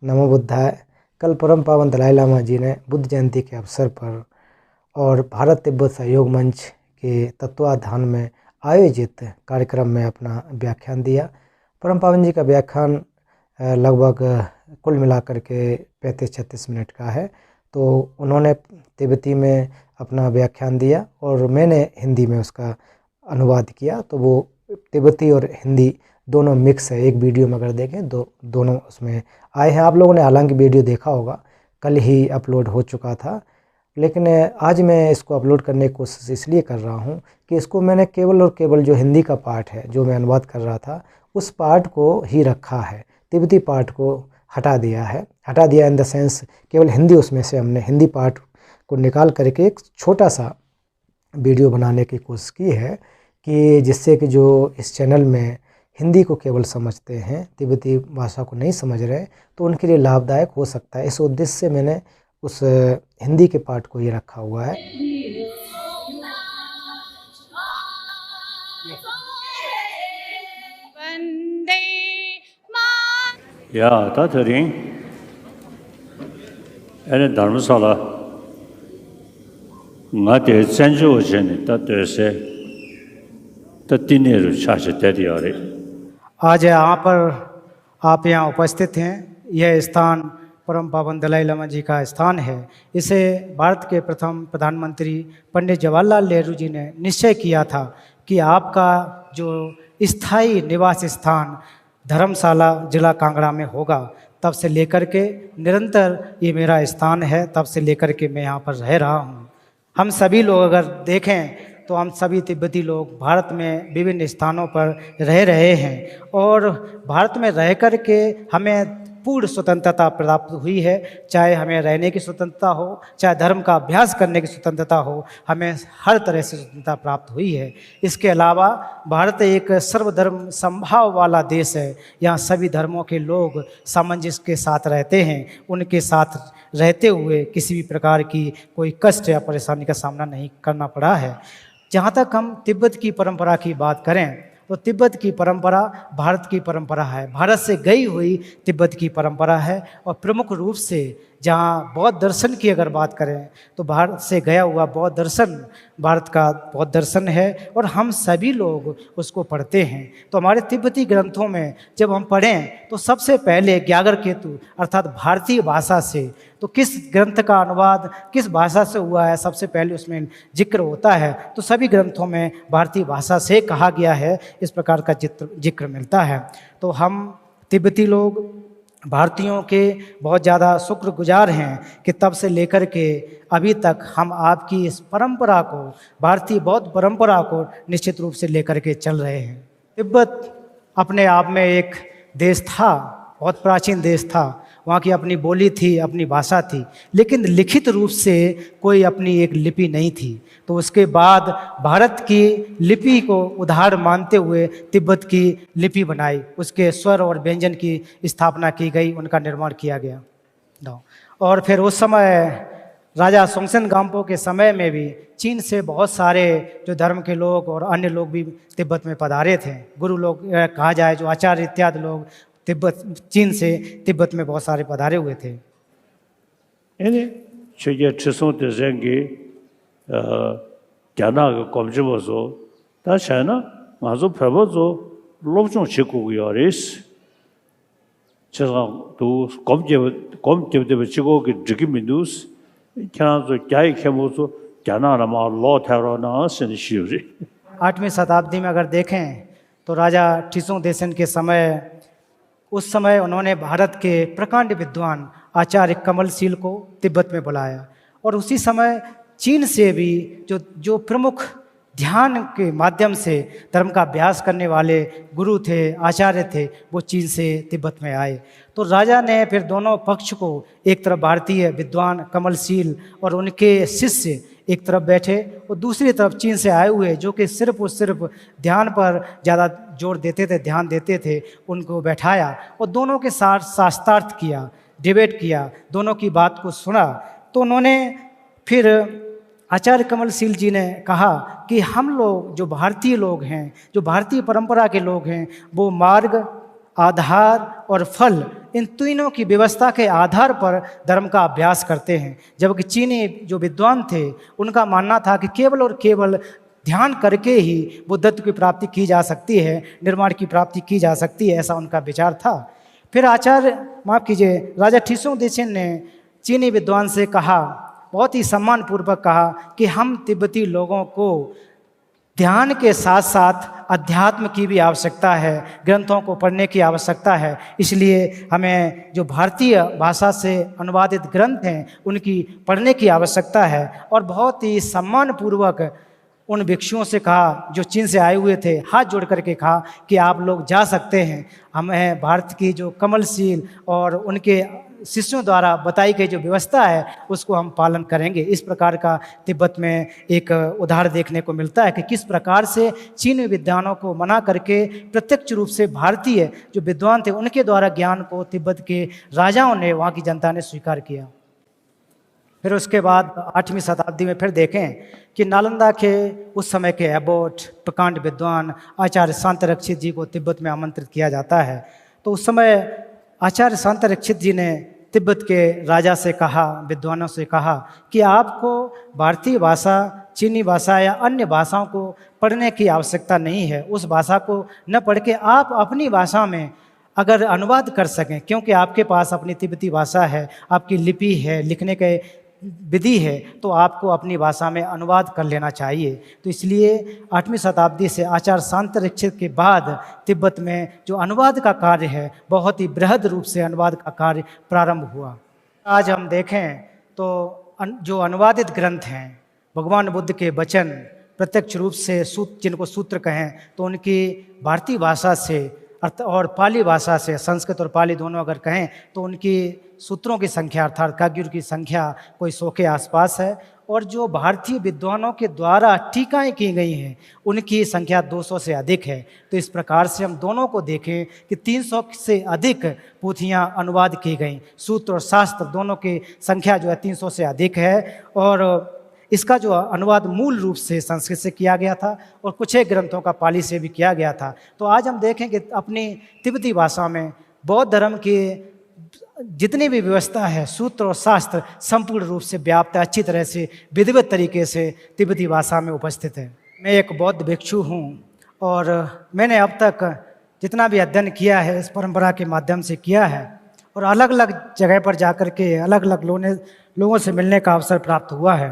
नमो बुद्धाय। कल परम पावन दलाई लामा जी ने बुद्ध जयंती के अवसर पर और भारत तिब्बत सहयोग मंच के तत्वाधान में आयोजित कार्यक्रम में अपना व्याख्यान दिया। परम पावन जी का व्याख्यान लगभग कुल मिलाकर के 35-36 मिनट का है। तो उन्होंने तिब्बती में अपना व्याख्यान दिया और मैंने हिंदी में उसका अनुवाद किया। तो वो तिब्बती और हिंदी दोनों मिक्स है। एक वीडियो में अगर देखें दोनों उसमें आए हैं। आप लोगों ने हालांकि वीडियो देखा होगा, कल ही अपलोड हो चुका था, लेकिन आज मैं इसको अपलोड करने की कोशिश इसलिए कर रहा हूँ कि इसको मैंने केवल और केवल जो हिंदी का पार्ट है, जो मैं अनुवाद कर रहा था, उस पार्ट को ही रखा है। तिब्बती पार्ट को हटा दिया इन द सेंस केवल हिंदी, उसमें से हमने हिंदी पार्ट को निकाल करके एक छोटा सा वीडियो बनाने की कोशिश की है कि जिससे कि जो इस चैनल में हिंदी को केवल समझते हैं, तिब्बती भाषा को नहीं समझ रहे, तो उनके लिए लाभदायक हो सकता है। इस उद्देश्य से मैंने उस हिंदी के पार्ट को ये रखा हुआ है। या तातरिंग एने धर्मशाला नाते संजो जने तत्व से तत्तिनेरु छाछ तेरियारे। आज यहाँ पर आप यहाँ उपस्थित हैं। यह स्थान परम पावन दलाई लामा जी का स्थान है। इसे भारत के प्रथम प्रधानमंत्री पंडित जवाहरलाल नेहरू जी ने निश्चय किया था कि आपका जो स्थायी निवास स्थान धर्मशाला जिला कांगड़ा में होगा। तब से लेकर के निरंतर ये मेरा स्थान है, तब से लेकर के मैं यहाँ पर रह रहा हूँ। हम सभी लोग अगर देखें तो हम सभी तिब्बती लोग भारत में विभिन्न स्थानों पर रह रहे हैं और भारत में रह कर के हमें पूर्ण स्वतंत्रता प्राप्त हुई है। चाहे हमें रहने की स्वतंत्रता हो, चाहे धर्म का अभ्यास करने की स्वतंत्रता हो, हमें हर तरह से स्वतंत्रता प्राप्त हुई है। इसके अलावा भारत एक सर्वधर्म समभाव वाला देश है। यहाँ सभी धर्मों के लोग सामंजस्य के साथ रहते हैं। उनके साथ रहते हुए किसी भी प्रकार की कोई कष्ट या परेशानी का सामना नहीं करना पड़ा है। जहाँ तक हम तिब्बत की परंपरा की बात करें तो तिब्बत की परंपरा भारत की परंपरा है, भारत से गई हुई तिब्बत की परंपरा है। और प्रमुख रूप से जहाँ बौद्ध दर्शन की अगर बात करें तो भारत से गया हुआ बौद्ध दर्शन भारत का बौद्ध दर्शन है और हम सभी लोग उसको पढ़ते हैं। तो हमारे तिब्बती ग्रंथों में जब हम पढ़ें तो सबसे पहले ग्यागरकेतु अर्थात भारतीय भाषा से, तो किस ग्रंथ का अनुवाद किस भाषा से हुआ है, सबसे पहले उसमें जिक्र होता है। तो सभी ग्रंथों में भारतीय भाषा से कहा गया है, इस प्रकार का जिक्र मिलता है। तो हम तिब्बती लोग भारतीयों के बहुत ज़्यादा शुक्रगुजार हैं कि तब से लेकर के अभी तक हम आपकी इस परंपरा को, भारतीय बौद्ध परंपरा को निश्चित रूप से लेकर के चल रहे हैं। तिब्बत अपने आप में एक देश था, बहुत प्राचीन देश था। वहाँ की अपनी बोली थी, अपनी भाषा थी, लेकिन लिखित रूप से कोई अपनी एक लिपि नहीं थी। तो उसके बाद भारत की लिपि को उधार मानते हुए तिब्बत की लिपि बनाई, उसके स्वर और व्यंजन की स्थापना की गई, उनका निर्माण किया गया। और फिर उस समय राजा सोंगसन गाम्पो के समय में भी चीन से बहुत सारे जो धर्म के लोग और अन्य लोग भी तिब्बत में पधारे थे। गुरु लोग कहा जाए, जो आचार्य इत्यादि लोग चीन से तिब्बत में बहुत सारे पधारे हुए थे। क्या कॉमजो ताना माजो फेबो लोबजों चिकोस कॉम चिको की ड्रिकी मिंदूस क्या खेमोसो क्या नमा लॉ ठहरो ना शिवरी। 8वीं शताब्दी में अगर देखें तो राजा ठिसों देसन के समय, उस समय उन्होंने भारत के प्रकांड विद्वान आचार्य कमलशील को तिब्बत में बुलाया। और उसी समय चीन से भी जो प्रमुख ध्यान के माध्यम से धर्म का अभ्यास करने वाले गुरु थे, आचार्य थे, वो चीन से तिब्बत में आए। तो राजा ने फिर दोनों पक्ष को, एक तरफ भारतीय विद्वान कमलशील और उनके शिष्य एक तरफ बैठे और दूसरी तरफ चीन से आए हुए जो कि सिर्फ और सिर्फ ध्यान पर ज़्यादा जोर देते थे, ध्यान देते थे, उनको बैठाया और दोनों के साथ शास्त्रार्थ किया, डिबेट किया, दोनों की बात को सुना। तो उन्होंने फिर आचार्य कमलशील जी ने कहा कि हम लोग जो भारतीय लोग हैं, जो भारतीय परंपरा के लोग हैं, वो मार्ग, आधार और फल इन तीनों की व्यवस्था के आधार पर धर्म का अभ्यास करते हैं। जबकि चीनी जो विद्वान थे उनका मानना था कि केवल और केवल ध्यान करके ही बुद्धत्व की प्राप्ति की जा सकती है, निर्माण की प्राप्ति की जा सकती है, ऐसा उनका विचार था। फिर आचार्य माफ़ कीजिए राजा ठिसुंग ने चीनी विद्वान से कहा, बहुत ही सम्मानपूर्वक कहा कि हम तिब्बती लोगों को ध्यान के साथ साथ अध्यात्म की भी आवश्यकता है, ग्रंथों को पढ़ने की आवश्यकता है। इसलिए हमें जो भारतीय भाषा से अनुवादित ग्रंथ हैं उनकी पढ़ने की आवश्यकता है। और बहुत ही सम्मानपूर्वक उन भिक्षुओं से कहा जो चीन से आए हुए थे, हाथ जोड़ करके कहा कि आप लोग जा सकते हैं, हमें भारत की जो कमलशील और उनके शिष्यों द्वारा बताई गई जो व्यवस्था है उसको हम पालन करेंगे। इस प्रकार का तिब्बत में एक उदाहरण देखने को मिलता है कि किस प्रकार से चीनी विद्वानों को मना करके प्रत्यक्ष रूप से भारतीय जो विद्वान थे उनके द्वारा ज्ञान को तिब्बत के राजाओं ने, वहाँ की जनता ने स्वीकार किया। फिर उसके बाद 8वीं शताब्दी में फिर देखें कि नालंदा के उस समय के एबोट प्रकांड विद्वान आचार्य शांतरक्षित जी को तिब्बत में आमंत्रित किया जाता है। तो उस समय आचार्य शांतरक्षित जी ने तिब्बत के राजा से कहा, विद्वानों से कहा कि आपको भारतीय भाषा, चीनी भाषा या अन्य भाषाओं को पढ़ने की आवश्यकता नहीं है। उस भाषा को न पढ़ के आप अपनी भाषा में अगर अनुवाद कर सकें, क्योंकि आपके पास अपनी तिब्बती भाषा है, आपकी लिपि है, लिखने के विधि है, तो आपको अपनी भाषा में अनुवाद कर लेना चाहिए। तो इसलिए 8वीं शताब्दी से आचार्य शांतरक्षित के बाद तिब्बत में जो अनुवाद का कार्य है, बहुत ही बृहद रूप से अनुवाद का कार्य प्रारंभ हुआ। आज हम देखें तो जो अनुवादित ग्रंथ हैं, भगवान बुद्ध के वचन प्रत्यक्ष रूप से जिनको सूत्र कहें, तो उनकी भारतीय भाषा से और पाली भाषा से, संस्कृत और पाली दोनों अगर कहें, तो उनकी सूत्रों की संख्या अर्थात काग्युर की संख्या कोई 100 के आसपास है। और जो भारतीय विद्वानों के द्वारा टीकाएँ की गई हैं उनकी संख्या 200 से अधिक है। तो इस प्रकार से हम दोनों को देखें कि 300 से अधिक पोथियाँ अनुवाद की गई, सूत्र और शास्त्र दोनों की संख्या जो है 300 से अधिक है। और इसका जो अनुवाद मूल रूप से संस्कृत से किया गया था और कुछ एक ग्रंथों का पाली से भी किया गया था। तो आज हम देखें कि अपनी तिब्बती भाषा में बौद्ध धर्म की जितनी भी व्यवस्था है, सूत्र और शास्त्र संपूर्ण रूप से व्याप्त है, अच्छी तरह से विधिवत तरीके से तिब्बती भाषा में उपस्थित है। मैं एक बौद्ध भिक्षु हूँ और मैंने अब तक जितना भी अध्ययन किया है इस परंपरा के माध्यम से किया है और अलग अलग जगह पर जाकर के अलग अलग लोगों से मिलने का अवसर प्राप्त हुआ है।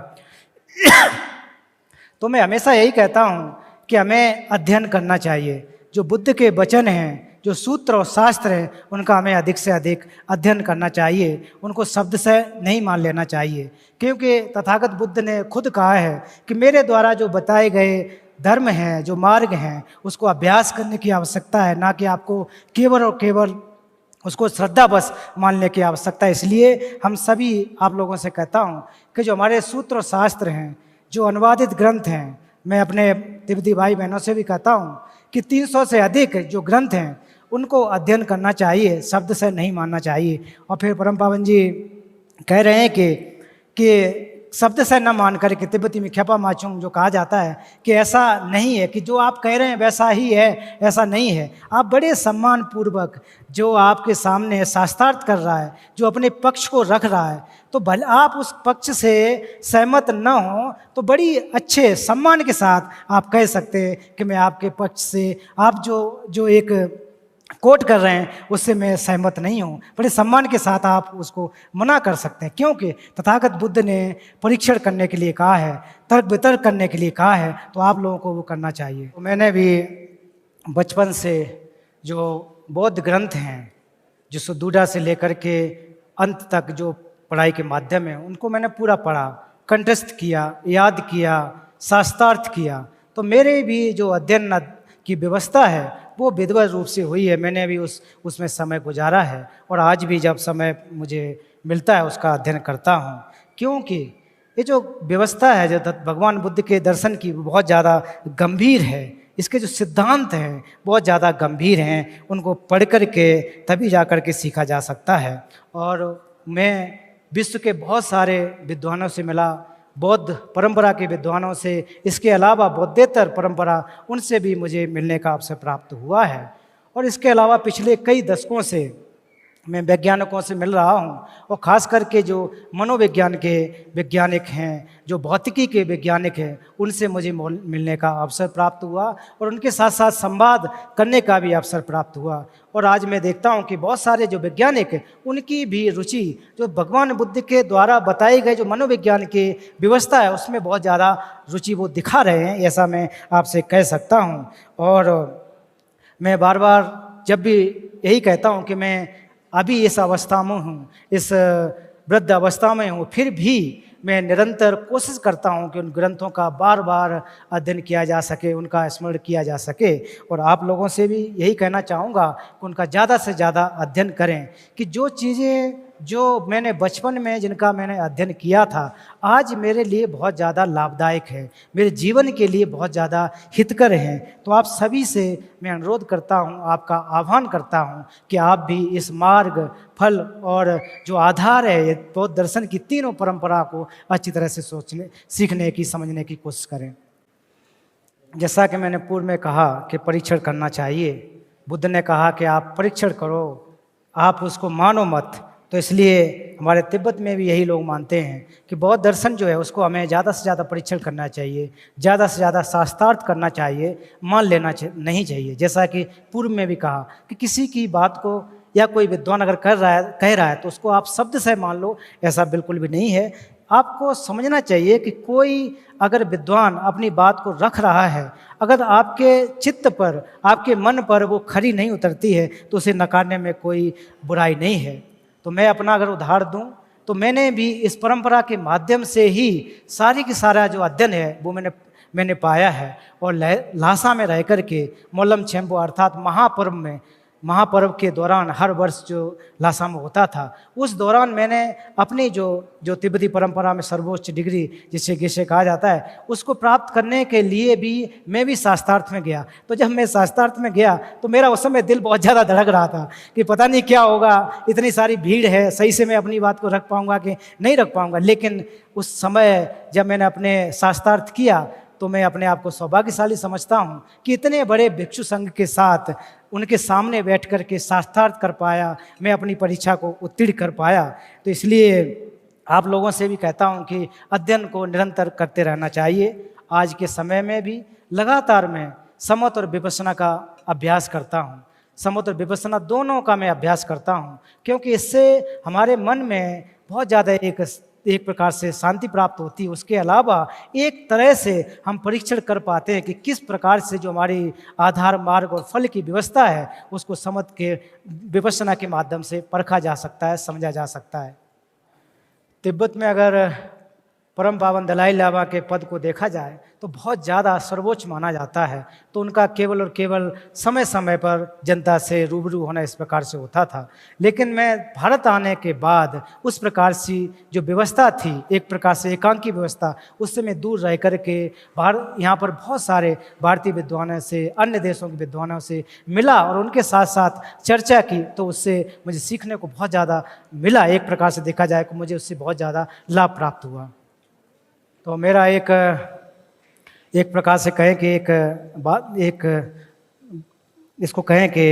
तो मैं हमेशा यही कहता हूँ कि हमें अध्ययन करना चाहिए। जो बुद्ध के वचन हैं, जो सूत्र और शास्त्र हैं, उनका हमें अधिक से अधिक अध्ययन करना चाहिए, उनको शब्द से नहीं मान लेना चाहिए। क्योंकि तथागत बुद्ध ने खुद कहा है कि मेरे द्वारा जो बताए गए धर्म हैं, जो मार्ग हैं, उसको अभ्यास करने की आवश्यकता है, ना कि आपको केवल और केवल उसको श्रद्धा बस मानने की आवश्यकता है। इसलिए हम सभी आप लोगों से कहता हूँ कि जो हमारे सूत्र और शास्त्र हैं, जो अनुवादित ग्रंथ हैं, मैं अपने तिब्बती भाई बहनों से भी कहता हूँ कि 300 से अधिक जो ग्रंथ हैं उनको अध्ययन करना चाहिए, शब्द से नहीं मानना चाहिए। और फिर परम पावन जी कह रहे हैं कि शब्द से न मान करके तिब्बती में ख्यापा माचुंग जो कहा जाता है कि ऐसा नहीं है कि जो आप कह रहे हैं वैसा ही है, ऐसा नहीं है। आप बड़े सम्मान पूर्वक जो आपके सामने शास्त्रार्थ कर रहा है, जो अपने पक्ष को रख रहा है, तो भले आप उस पक्ष से सहमत न हो तो बड़ी अच्छे सम्मान के साथ आप कह सकते हैं कि मैं आपके पक्ष से, आप जो एक कोट कर रहे हैं उससे मैं सहमत नहीं हूँ। बड़े सम्मान के साथ आप उसको मना कर सकते हैं, क्योंकि तथागत बुद्ध ने परीक्षण करने के लिए कहा है, तर्क वितर्क करने के लिए कहा है, तो आप लोगों को वो करना चाहिए। तो मैंने भी बचपन से जो बौद्ध ग्रंथ हैं, जो सुदूढ़ा से लेकर के अंत तक जो पढ़ाई के माध्यम है, उनको मैंने पूरा पढ़ा, कंठस्थ किया, याद किया, शास्त्रार्थ किया। तो मेरे भी जो अध्ययन की व्यवस्था है वो विधिवत रूप से हुई है। मैंने भी उसमें समय गुजारा है और आज भी जब समय मुझे मिलता है उसका अध्ययन करता हूँ। क्योंकि ये जो व्यवस्था है जो भगवान बुद्ध के दर्शन की बहुत ज़्यादा गंभीर है, इसके जो सिद्धांत हैं बहुत ज़्यादा गंभीर हैं, उनको पढ़ कर के तभी जा कर के सीखा जा सकता है। और मैं विश्व के बहुत सारे विद्वानों से मिला, बौद्ध परंपरा के विद्वानों से, इसके अलावा बौद्धेतर परंपरा, उनसे भी मुझे मिलने का अवसर प्राप्त हुआ है। और इसके अलावा पिछले कई दशकों से मैं वैज्ञानिकों से मिल रहा हूँ, और ख़ास करके जो मनोविज्ञान के वैज्ञानिक हैं, जो भौतिकी के वैज्ञानिक हैं, उनसे मुझे मिलने का अवसर प्राप्त हुआ और उनके साथ साथ संवाद करने का भी अवसर प्राप्त हुआ। और आज मैं देखता हूँ कि बहुत सारे जो वैज्ञानिक हैं, उनकी भी रुचि जो भगवान बुद्ध के द्वारा बताई गई जो मनोविज्ञान की व्यवस्था है, उसमें बहुत ज़्यादा रुचि वो दिखा रहे हैं, ऐसा मैं आपसे कह सकता हूँ। और मैं बार बार जब भी यही कहता हूँ कि मैं अभी इस अवस्था में हूँ, इस वृद्ध अवस्था में हूँ, फिर भी मैं निरंतर कोशिश करता हूँ कि उन ग्रंथों का बार बार अध्ययन किया जा सके, उनका स्मरण किया जा सके। और आप लोगों से भी यही कहना चाहूँगा कि उनका ज़्यादा से ज़्यादा अध्ययन करें, कि जो चीज़ें जो मैंने बचपन में जिनका मैंने अध्ययन किया था, आज मेरे लिए बहुत ज़्यादा लाभदायक है, मेरे जीवन के लिए बहुत ज़्यादा हितकर हैं। तो आप सभी से मैं अनुरोध करता हूँ, आपका आह्वान करता हूँ कि आप भी इस मार्ग, फल और जो आधार है बौद्ध दर्शन की तीनों परंपरा को अच्छी तरह से सोचने, सीखने की, समझने की कोशिश करें। जैसा कि मैंने पूर्व में कहा कि परीक्षण करना चाहिए, बुद्ध ने कहा कि आप परीक्षण करो, आप उसको मानो मत। तो इसलिए हमारे तिब्बत में भी यही लोग मानते हैं कि बौद्ध दर्शन जो है उसको हमें ज़्यादा से ज़्यादा परीक्षण करना चाहिए, ज़्यादा से ज़्यादा शास्त्रार्थ करना चाहिए, मान लेना नहीं चाहिए। जैसा कि पूर्व में भी कहा कि किसी की बात को या कोई विद्वान अगर कह रहा है तो उसको आप शब्द से मान लो, ऐसा बिल्कुल भी नहीं है। आपको समझना चाहिए कि कोई अगर विद्वान अपनी बात को रख रहा है, अगर आपके चित्त पर, आपके मन पर वो खरी नहीं उतरती है, तो उसे नकारने में कोई बुराई नहीं है। तो मैं अपना अगर उदाहरण दूं तो मैंने भी इस परंपरा के माध्यम से ही सारी की सारा जो अध्ययन है वो मैंने पाया है। और लासा में रह कर के मोलम छेम्बो अर्थात महापर्व के दौरान हर वर्ष जो लासा में होता था, उस दौरान मैंने अपनी जो तिब्बती परंपरा में सर्वोच्च डिग्री जिसे गेशे कहा जाता है, उसको प्राप्त करने के लिए भी मैं भी शास्त्रार्थ में गया। तो जब मैं शास्त्रार्थ में गया तो मेरा उस समय दिल बहुत ज़्यादा धड़क रहा था कि पता नहीं क्या होगा, इतनी सारी भीड़ है, सही से मैं अपनी बात को रख पाऊँगा कि नहीं रख पाऊँगा। लेकिन उस समय जब मैंने अपने शास्त्रार्थ किया तो मैं अपने आप को सौभाग्यशाली समझता हूँ कि इतने बड़े भिक्षु संघ के साथ उनके सामने बैठ कर के शास्त्रार्थ कर पाया, मैं अपनी परीक्षा को उत्तीर्ण कर पाया। तो इसलिए आप लोगों से भी कहता हूँ कि अध्ययन को निरंतर करते रहना चाहिए। आज के समय में भी लगातार मैं समत और विपश्यना का अभ्यास करता हूँ, समत और विपश्यना दोनों का मैं अभ्यास करता हूँ, क्योंकि इससे हमारे मन में बहुत ज़्यादा एक प्रकार से शांति प्राप्त होती है। उसके अलावा एक तरह से हम परीक्षण कर पाते हैं कि किस प्रकार से जो हमारी आधार, मार्ग और फल की व्यवस्था है उसको समझ के विपश्यना के माध्यम से परखा जा सकता है, समझा जा सकता है। तिब्बत में अगर परम पावन दलाई लामा के पद को देखा जाए तो बहुत ज़्यादा सर्वोच्च माना जाता है। तो उनका केवल और केवल समय समय पर जनता से रूबरू होना इस प्रकार से होता था। लेकिन मैं भारत आने के बाद उस प्रकार से जो व्यवस्था थी, एक प्रकार से एकांकी व्यवस्था, उससे मैं दूर रह कर के यहाँ पर बहुत सारे भारतीय विद्वानों से, अन्य देशों के विद्वानों से मिला और उनके साथ साथ चर्चा की। तो उससे मुझे सीखने को बहुत ज़्यादा मिला। एक प्रकार से देखा जाए तो मुझे उससे बहुत ज़्यादा लाभ प्राप्त हुआ। तो मेरा एक प्रकार से कहें कि इसको कहें कि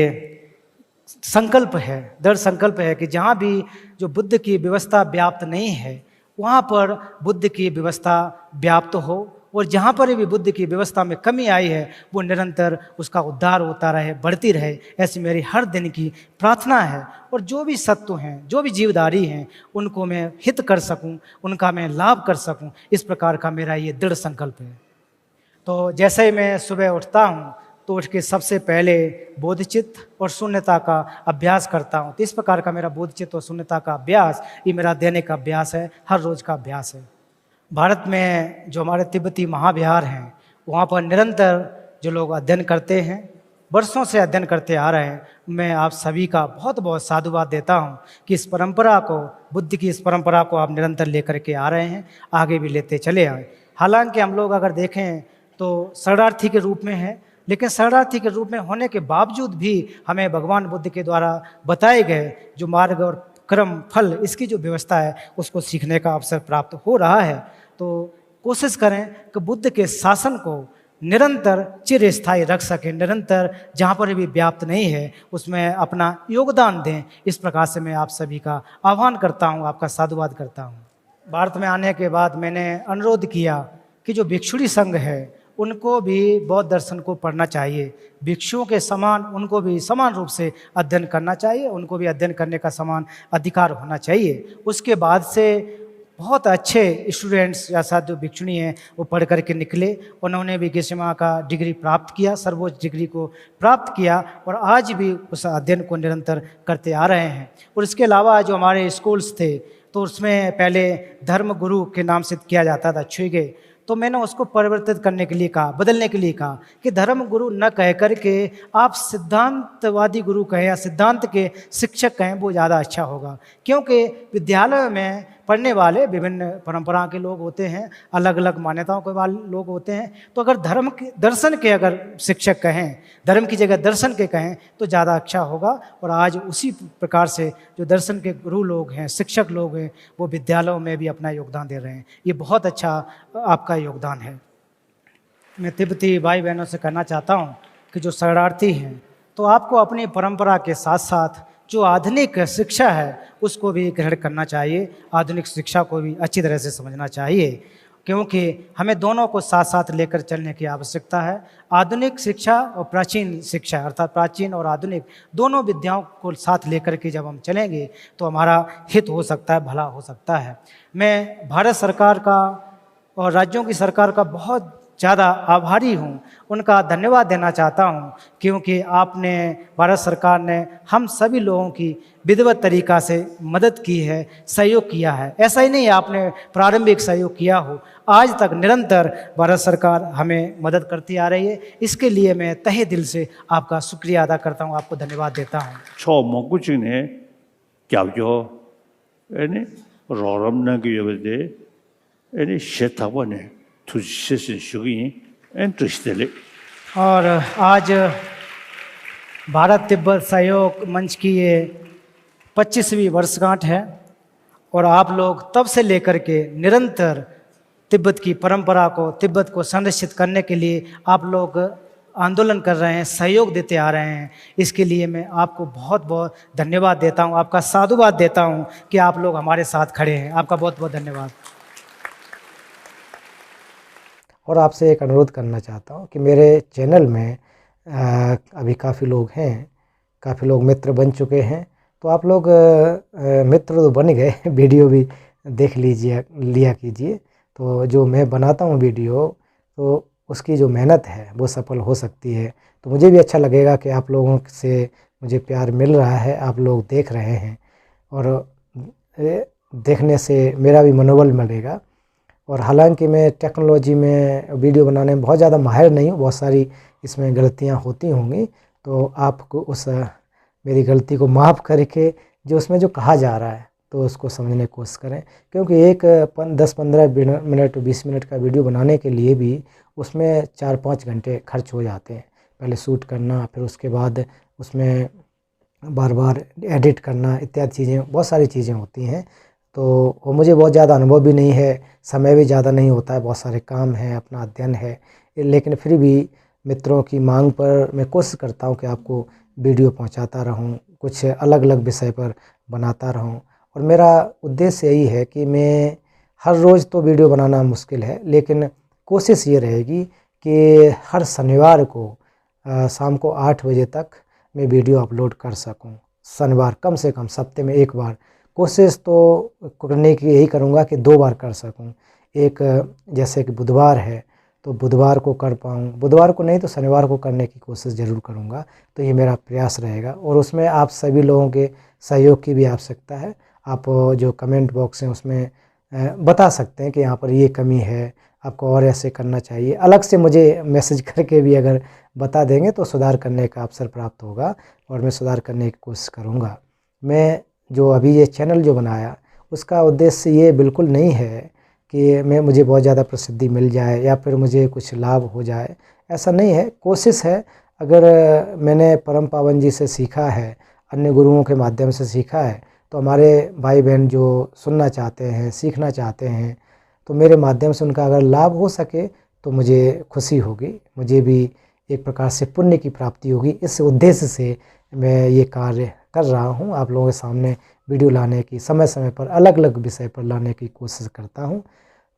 संकल्प है, दृढ़ संकल्प है कि जहाँ भी जो बुद्ध की व्यवस्था व्याप्त नहीं है वहाँ पर बुद्ध की व्यवस्था व्याप्त हो, और जहाँ पर भी बुद्ध की व्यवस्था में कमी आई है वो निरंतर उसका उद्धार होता रहे, बढ़ती रहे, ऐसी मेरी हर दिन की प्रार्थना है। और जो भी सत्व हैं, जो भी जीवधारी हैं, उनको मैं हित कर सकूं, उनका मैं लाभ कर सकूं, इस प्रकार का मेरा ये दृढ़ संकल्प है। तो जैसे ही मैं सुबह उठता हूँ तो उठ के सबसे पहले बोधचित्त और शून्यता का अभ्यास करता हूँ। तो इस प्रकार का मेरा बोधचित्त और शून्यता का अभ्यास ये मेरा दैनिक अभ्यास है, हर रोज़ का अभ्यास है। भारत में जो हमारे तिब्बती महाविहार हैं वहाँ पर निरंतर जो लोग अध्ययन करते हैं, वर्षों से अध्ययन करते आ रहे हैं, मैं आप सभी का बहुत बहुत साधुवाद देता हूँ कि इस परंपरा को, बुद्ध की इस परंपरा को आप निरंतर लेकर के आ रहे हैं, आगे भी लेते चले आए। हालांकि हम लोग अगर देखें तो शरणार्थी के रूप में हैं, लेकिन शरणार्थी के रूप में होने के बावजूद भी हमें भगवान बुद्ध के द्वारा बताए गए जो मार्ग और क्रम, फल, इसकी जो व्यवस्था है उसको सीखने का अवसर प्राप्त हो रहा है। तो कोशिश करें कि बुद्ध के शासन को निरंतर चिरस्थायी रख सकें, निरंतर जहाँ पर भी व्याप्त नहीं है उसमें अपना योगदान दें। इस प्रकार से मैं आप सभी का आह्वान करता हूँ, आपका साधुवाद करता हूँ। भारत में आने के बाद मैंने अनुरोध किया कि जो भिक्षुणी संघ है उनको भी बौद्ध दर्शन को पढ़ना चाहिए, भिक्षुओं के समान उनको भी समान रूप से अध्ययन करना चाहिए, उनको भी अध्ययन करने का समान अधिकार होना चाहिए। उसके बाद से बहुत अच्छे स्टूडेंट्स या साथ जो भिक्षुणी हैं वो पढ़ करके निकले, उन्होंने भी गेसिमा का डिग्री प्राप्त किया, सर्वोच्च डिग्री को प्राप्त किया और आज भी उस अध्ययन को निरंतर करते आ रहे हैं। और इसके अलावा जो हमारे स्कूल्स थे तो उसमें पहले धर्म गुरु के नाम से किया जाता था छुईगे, तो मैंने उसको परिवर्तित करने के लिए कहा, बदलने के लिए कहा कि धर्म गुरु न कह करके आप सिद्धांतवादी गुरु कहें या सिद्धांत के शिक्षक कहें, वो ज़्यादा अच्छा होगा। क्योंकि विद्यालय में पढ़ने वाले विभिन्न परंपरा के लोग होते हैं, अलग अलग मान्यताओं के वाले लोग होते हैं, तो अगर धर्म के दर्शन के अगर शिक्षक कहें, धर्म की जगह दर्शन के कहें तो ज़्यादा अच्छा होगा। और आज उसी प्रकार से जो दर्शन के गुरु लोग हैं, शिक्षक लोग हैं, वो विद्यालयों में भी अपना योगदान दे रहे हैं। ये बहुत अच्छा आपका योगदान है। मैं तिब्बती भाई बहनों से कहना चाहता हूँ कि जो शरणार्थी हैं तो आपको अपनी परंपरा के साथ साथ जो आधुनिक शिक्षा है उसको भी ग्रहण करना चाहिए, आधुनिक शिक्षा को भी अच्छी तरह से समझना चाहिए, क्योंकि हमें दोनों को साथ साथ लेकर चलने की आवश्यकता है। आधुनिक शिक्षा और प्राचीन शिक्षा अर्थात प्राचीन और आधुनिक दोनों विद्याओं को साथ लेकर के जब हम चलेंगे तो हमारा हित हो सकता है, भला हो सकता है। मैं भारत सरकार का और राज्यों की सरकार का बहुत ज़्यादा आभारी हूँ, उनका धन्यवाद देना चाहता हूँ, क्योंकि आपने भारत सरकार ने हम सभी लोगों की विधिवत तरीक़ा से मदद की है, सहयोग किया है। ऐसा ही नहीं आपने प्रारंभिक सहयोग किया हो, आज तक निरंतर भारत सरकार हमें मदद करती आ रही है। इसके लिए मैं तहे दिल से आपका शुक्रिया अदा करता हूँ, आपको धन्यवाद देता हूँ। 초목구증에 갸우죠. 애니 로람나기 여베데 애니 셰타번에 투시신 शुगी एंट्रिस्टेले। और आज भारत तिब्बत सहयोग मंच की ये 25वीं वर्षगांठ है और आप लोग तब से लेकर के निरंतर तिब्बत की परंपरा को, तिब्बत को संरक्षित करने के लिए आप लोग आंदोलन कर रहे हैं, सहयोग देते आ रहे हैं। इसके लिए मैं आपको बहुत बहुत धन्यवाद देता हूं, आपका साधुवाद देता हूं कि आप लोग हमारे साथ खड़े हैं। आपका बहुत बहुत धन्यवाद। और आपसे एक अनुरोध करना चाहता हूँ कि मेरे चैनल में अभी काफ़ी लोग हैं, काफ़ी लोग मित्र बन चुके हैं, तो आप लोग मित्र तो बन गए, वीडियो भी देख लिया कीजिए। तो जो मैं बनाता हूँ वीडियो, तो उसकी जो मेहनत है वो सफल हो सकती है। तो मुझे भी अच्छा लगेगा कि आप लोगों से मुझे प्यार मिल रहा है, आप लोग देख रहे हैं, और देखने से मेरा भी मनोबल मिलेगा। और हालांकि मैं टेक्नोलॉजी में वीडियो बनाने में बहुत ज़्यादा माहिर नहीं हूँ, बहुत सारी इसमें गलतियाँ होती होंगी, तो आपको उस मेरी गलती को माफ़ करके जो उसमें जो कहा जा रहा है तो उसको समझने की कोशिश करें। क्योंकि एक 10-15 मिनट 20 मिनट का वीडियो बनाने के लिए भी उसमें 4-5 घंटे खर्च हो जाते हैं। पहले शूट करना, फिर उसके बाद उसमें बार बार एडिट करना इत्यादि चीज़ें, बहुत सारी चीज़ें होती हैं। तो वो मुझे बहुत ज़्यादा अनुभव भी नहीं है, समय भी ज़्यादा नहीं होता है, बहुत सारे काम हैं, अपना अध्ययन है, लेकिन फिर भी मित्रों की मांग पर मैं कोशिश करता हूँ कि आपको वीडियो पहुँचाता रहूँ, कुछ अलग अलग विषय पर बनाता रहूँ। और मेरा उद्देश्य यही है कि मैं हर रोज़ तो वीडियो बनाना मुश्किल है, लेकिन कोशिश ये रहेगी कि हर शनिवार को शाम को 8 बजे तक मैं वीडियो अपलोड कर सकूं। शनिवार कम से कम सप्ते में एक बार, कोशिश तो करने की यही करूंगा कि 2 बार कर सकूं। एक जैसे कि बुधवार है तो बुधवार को कर पाऊँ, बुधवार को नहीं तो शनिवार को करने की कोशिश ज़रूर करूंगा। तो ये मेरा प्रयास रहेगा और उसमें आप सभी लोगों के सहयोग की भी आवश्यकता है। आप जो कमेंट बॉक्स हैं उसमें बता सकते हैं कि यहाँ पर ये कमी है, आपको और ऐसे करना चाहिए। अलग से मुझे मैसेज करके भी अगर बता देंगे तो सुधार करने का अवसर प्राप्त होगा और मैं सुधार करने की कोशिश करूँगा। मैं जो अभी ये चैनल जो बनाया उसका उद्देश्य ये बिल्कुल नहीं है कि मुझे बहुत ज़्यादा प्रसिद्धि मिल जाए या फिर मुझे कुछ लाभ हो जाए, ऐसा नहीं है। कोशिश है, अगर मैंने परम पावन जी से सीखा है, अन्य गुरुओं के माध्यम से सीखा है, तो हमारे भाई बहन जो सुनना चाहते हैं, सीखना चाहते हैं, तो मेरे माध्यम से उनका अगर लाभ हो सके तो मुझे खुशी होगी, मुझे भी एक प्रकार से पुण्य की प्राप्ति होगी। इस उद्देश्य से मैं ये कार्य कर रहा हूँ, आप लोगों के सामने वीडियो लाने की, समय समय पर अलग अलग विषय पर लाने की कोशिश करता हूँ।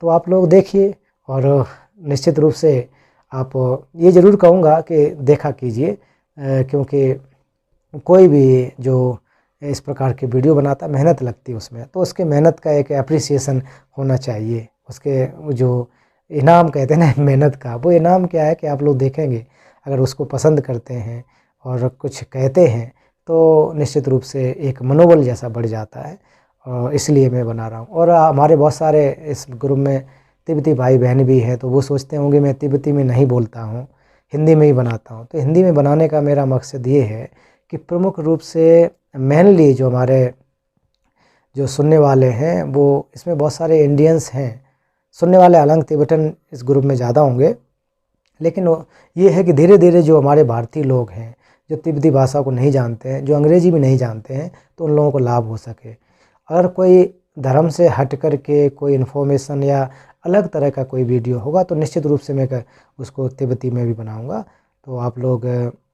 तो आप लोग देखिए और निश्चित रूप से आप ये ज़रूर कहूँगा कि देखा कीजिए, क्योंकि कोई भी जो इस प्रकार के वीडियो बनाता, मेहनत लगती है उसमें, तो उसके मेहनत का एक एप्रिसिएशन होना चाहिए। उसके वो जो इनाम कहते हैं ना मेहनत का, वो इनाम क्या है कि आप लोग देखेंगे, अगर उसको पसंद करते हैं और कुछ कहते हैं तो निश्चित रूप से एक मनोबल जैसा बढ़ जाता है, और इसलिए मैं बना रहा हूँ। और हमारे बहुत सारे इस ग्रुप में तिब्बती भाई बहन भी हैं, तो वो सोचते होंगे मैं तिब्बती में नहीं बोलता हूँ, हिंदी में ही बनाता हूँ। तो हिंदी में बनाने का मेरा मकसद ये है कि प्रमुख रूप से मेनली जो हमारे जो सुनने वाले हैं, वो इसमें बहुत सारे इंडियंस हैं सुनने वाले, हालांकि तिब्बतन इस ग्रुप में ज़्यादा होंगे, लेकिन ये है कि धीरे धीरे जो हमारे भारतीय लोग हैं, जो तिब्बती भाषा को नहीं जानते हैं, जो अंग्रेजी भी नहीं जानते हैं, तो उन लोगों को लाभ हो सके। अगर कोई धर्म से हट कर के कोई इन्फॉर्मेशन या अलग तरह का कोई वीडियो होगा तो निश्चित रूप से मैं उसको तिब्बती में भी बनाऊंगा। तो आप लोग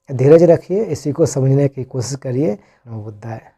धीरज रखिए, इसी को समझने की कोशिश करिए। नमो बुद्धाय।